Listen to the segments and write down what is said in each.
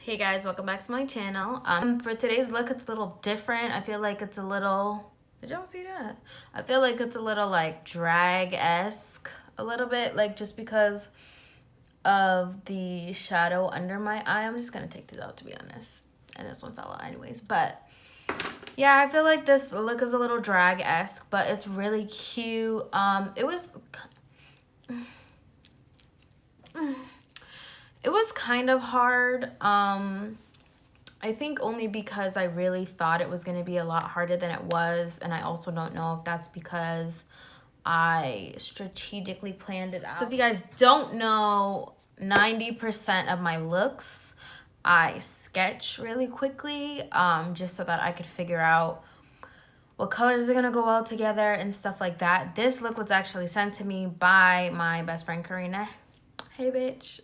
Hey guys, welcome back to my channel. For today's look, it's a little different. I feel like it's a little, did y'all see that? I feel like it's a little like drag-esque a little bit, like just because of the shadow under my eye. I'm just gonna take these out to be honest. And this one fell out anyways, but yeah, I feel like this look is a little drag-esque, but it's really cute. It was kind of hard. I think only because I really thought it was going to be a lot harder than it was. And I also don't know if that's because I strategically planned it out. So if you guys don't know, 90% of my looks, I sketch really quickly just so that I could figure out what colors are going to go well together and stuff like that. This look was actually sent to me by my best friend, Karina. Hey, bitch.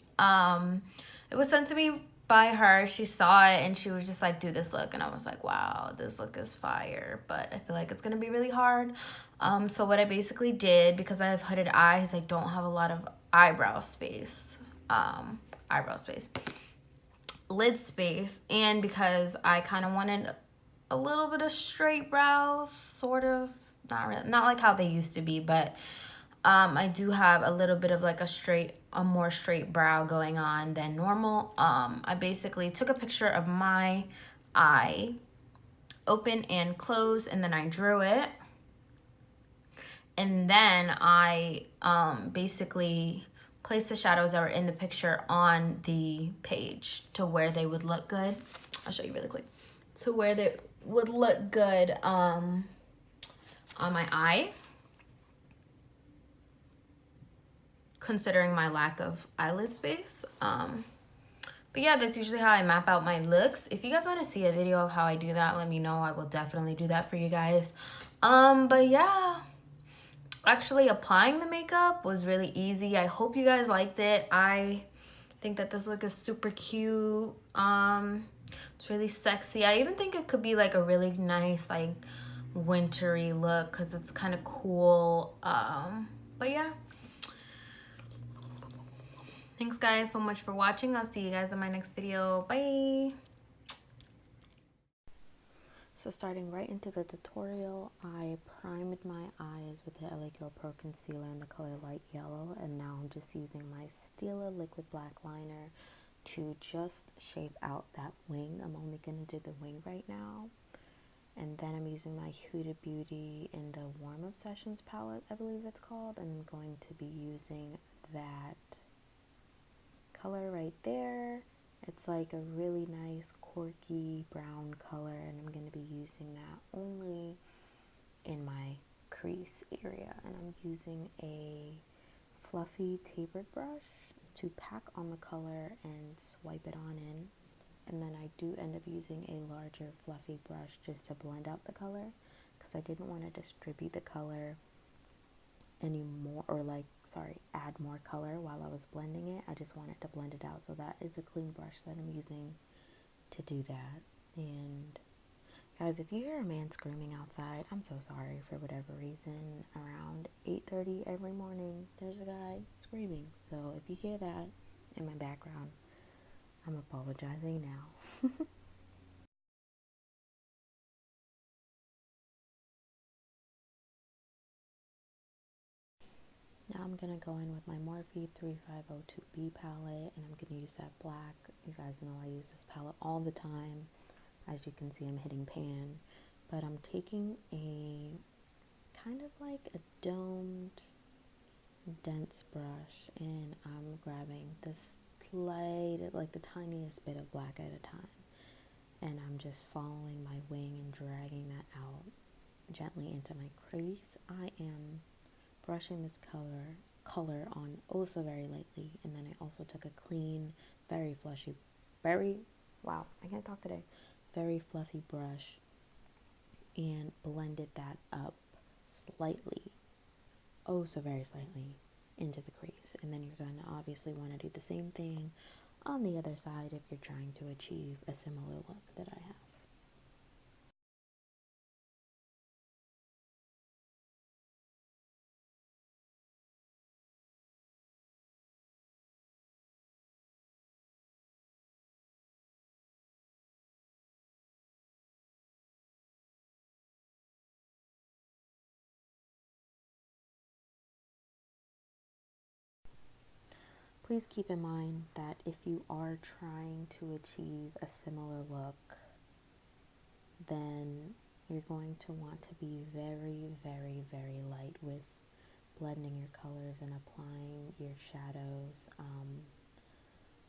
It was sent to me by her. She saw it and she was just like, do this look. And I was like, wow, this look is fire. But I feel like it's going to be really hard. So what I basically did, because I have hooded eyes, I don't have a lot of eyebrow space. Lid space. And because I kind of wanted a little bit of straight brows, sort of. Not really, not like how they used to be, but I do have a little bit of like a more straight brow going on than normal. I basically took a picture of my eye, open and close, and then I drew it. And then I basically placed the shadows that were in the picture on the page to where they would look good. I'll show you really quick. To where they would look good on my eye, considering my lack of eyelid space. But yeah, that's usually how I map out my looks. If you guys want to see a video of how I do that, let me know. I will definitely do that for you guys. But yeah, actually applying the makeup was really easy. I hope you guys liked it. I think that this look is super cute. It's really sexy. I even think it could be like a really nice like wintry look because it's kind of cool. But yeah. Thanks guys so much for watching. I'll see you guys in my next video. Bye. So starting right into the tutorial, I primed my eyes with the LA Girl Pro Concealer in the color light yellow, and now I'm just using my Stila liquid black liner to just shape out that wing. I'm only going to do the wing right now. And then I'm using my Huda Beauty in the Warm Obsessions palette, I believe it's called, and I'm going to be using that color right there. It's like a really nice corky brown color, and I'm going to be using that only in my crease area. And I'm using a fluffy tapered brush to pack on the color and swipe it on in. And then I do end up using a larger fluffy brush just to blend out the color, because I didn't want to distribute the color anymore, or add more color while I was blending it. I just wanted to blend it out, so that is a clean brush that I'm using to do that. And guys, if you hear a man screaming outside, I'm so sorry. For whatever reason, around 8:30 every morning there's a guy screaming, so if you hear that in my background, I'm apologizing now. Now I'm going to go in with my Morphe 3502B palette, and I'm going to use that black. You guys know I use this palette all the time. As you can see, I'm hitting pan. But I'm taking a kind of like a domed, dense brush, and I'm grabbing this like the tiniest bit of black at a time. And I'm just following my wing and dragging that out gently into my crease. I am brushing this color on oh so very lightly, and then I also took a clean, very fluffy brush and blended that up slightly, oh so very slightly, into the crease. And then you're going to obviously want to do the same thing on the other side if you're trying to achieve a similar look that I have. Please keep in mind that if you are trying to achieve a similar look, then you're going to want to be very, very, very light with blending your colors and applying your shadows.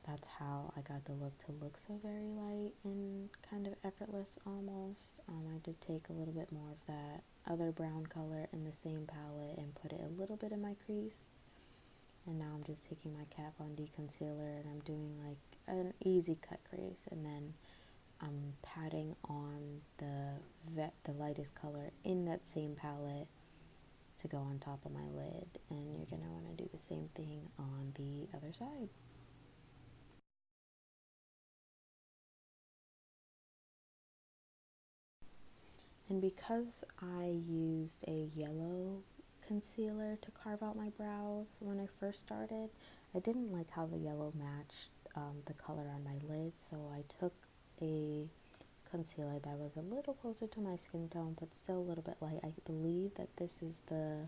That's how I got the look to look so very light and kind of effortless almost. I did take a little bit more of that other brown color in the same palette and put it a little bit in my crease. And now I'm just taking my Kat Von D concealer and I'm doing like an easy cut crease, and then I'm patting on the lightest color in that same palette to go on top of my lid, and you're going to want to do the same thing on the other side. And because I used a yellow concealer to carve out my brows when I first started, I didn't like how the yellow matched the color on my lid, so I took a concealer that was a little closer to my skin tone but still a little bit light. I believe that this is the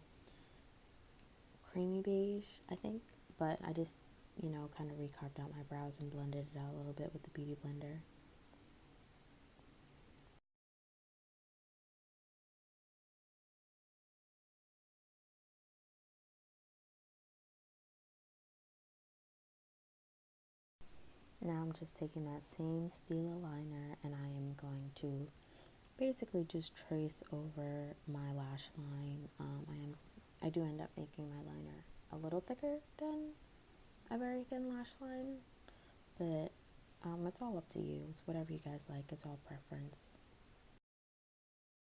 creamy beige, I think, but I just, kind of recarved out my brows and blended it out a little bit with the Beauty Blender. Now I'm just taking that same Stila liner and I am going to basically just trace over my lash line. I do end up making my liner a little thicker than a very thin lash line, but it's all up to you. It's whatever you guys like. It's all preference.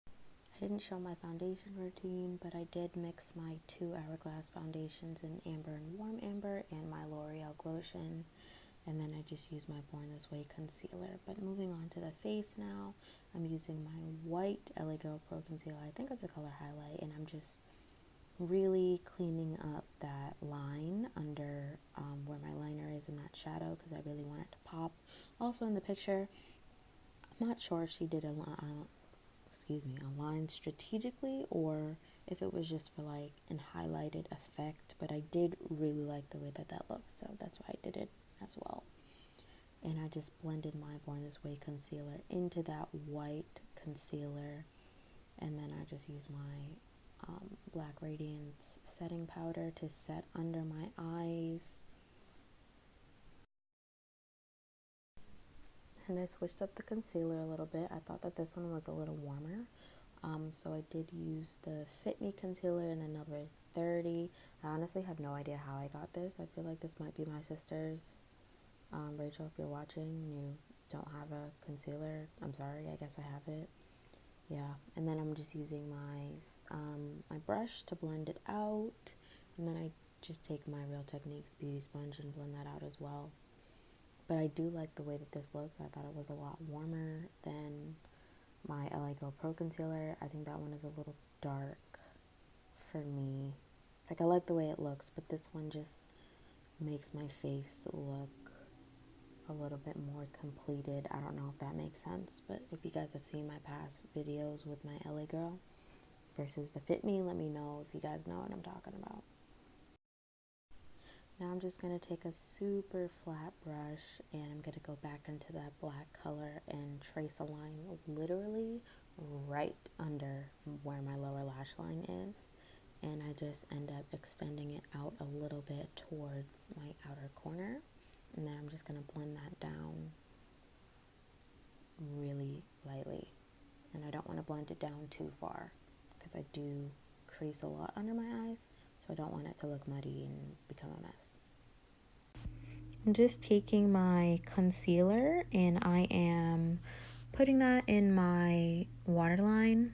I didn't show my foundation routine, but I did mix my 2 Hourglass foundations in Amber and Warm Amber and my L'Oreal Glotion. And then I just use my Born This Way concealer. But moving on to the face now, I'm using my white LA Girl Pro Concealer. I think it's a color highlight, and I'm just really cleaning up that line under where my liner is in that shadow because I really want it to pop. Also in the picture, I'm not sure if she did a line strategically or if it was just for like an highlighted effect, but I did really like the way that that looks, so that's why I did it as well. And I just blended my Born This Way concealer into that white concealer, and then I just used my Black Radiance setting powder to set under my eyes. And I switched up the concealer a little bit. I thought that this one was a little warmer. So I did use the Fit Me concealer in the number 30. I honestly have no idea how I got this. I feel like this might be my sister's. Rachel, if you're watching and you don't have a concealer, I'm sorry, I guess I have it. Yeah, and then I'm just using my brush to blend it out, and then I just take my Real Techniques beauty sponge and blend that out as well. But I do like the way that this looks. I thought it was a lot warmer than my LA Girl Pro concealer. I think that one is a little dark for me. Like, I like the way it looks, but this one just makes my face look a little bit more completed. I don't know if that makes sense, but if you guys have seen my past videos with my LA Girl versus the Fit Me, let me know if you guys know what I'm talking about. Now I'm just going to take a super flat brush and I'm going to go back into that black color and trace a line literally right under where my lower lash line is. And I just end up extending it out a little bit towards my outer corner. And then I'm just going to blend that down really lightly. And I don't want to blend it down too far because I do crease a lot under my eyes. So I don't want it to look muddy and become a mess. I'm just taking my concealer and I am putting that in my waterline.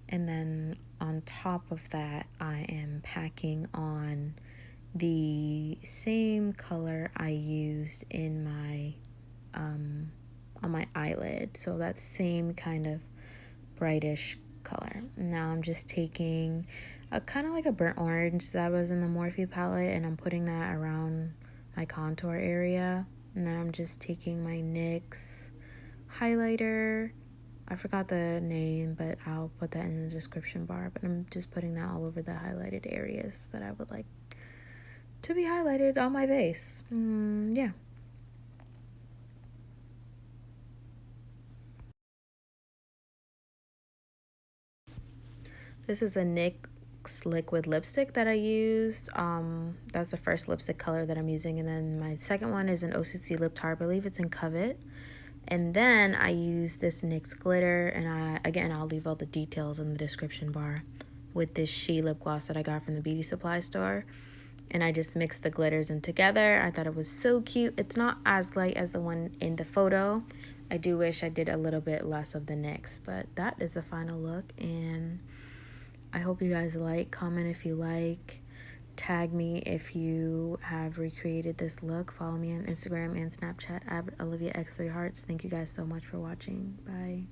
And then on top of that, I am packing on the same color I used in my on my eyelid, so that same kind of brightish color. Now I'm just taking a kind of like a burnt orange that was in the Morphe palette and I'm putting that around my contour area, and then I'm just taking my NYX highlighter. I forgot the name, but I'll put that in the description bar. But I'm just putting that all over the highlighted areas that I would like to be highlighted on my base. Yeah. This is a NYX liquid lipstick that I used. That's the first lipstick color that I'm using. And then my second one is an OCC lip tar. I believe it's in Covet. And then I use this NYX glitter. And I'll leave all the details in the description bar with this She lip gloss that I got from the beauty supply store. And I just mixed the glitters in together. I thought it was so cute. It's not as light as the one in the photo. I do wish I did a little bit less of the NYX, but that is the final look. And I hope you guys like. Comment if you like. Tag me if you have recreated this look. Follow me on Instagram and Snapchat at OliviaX3Hearts. Thank you guys so much for watching. Bye.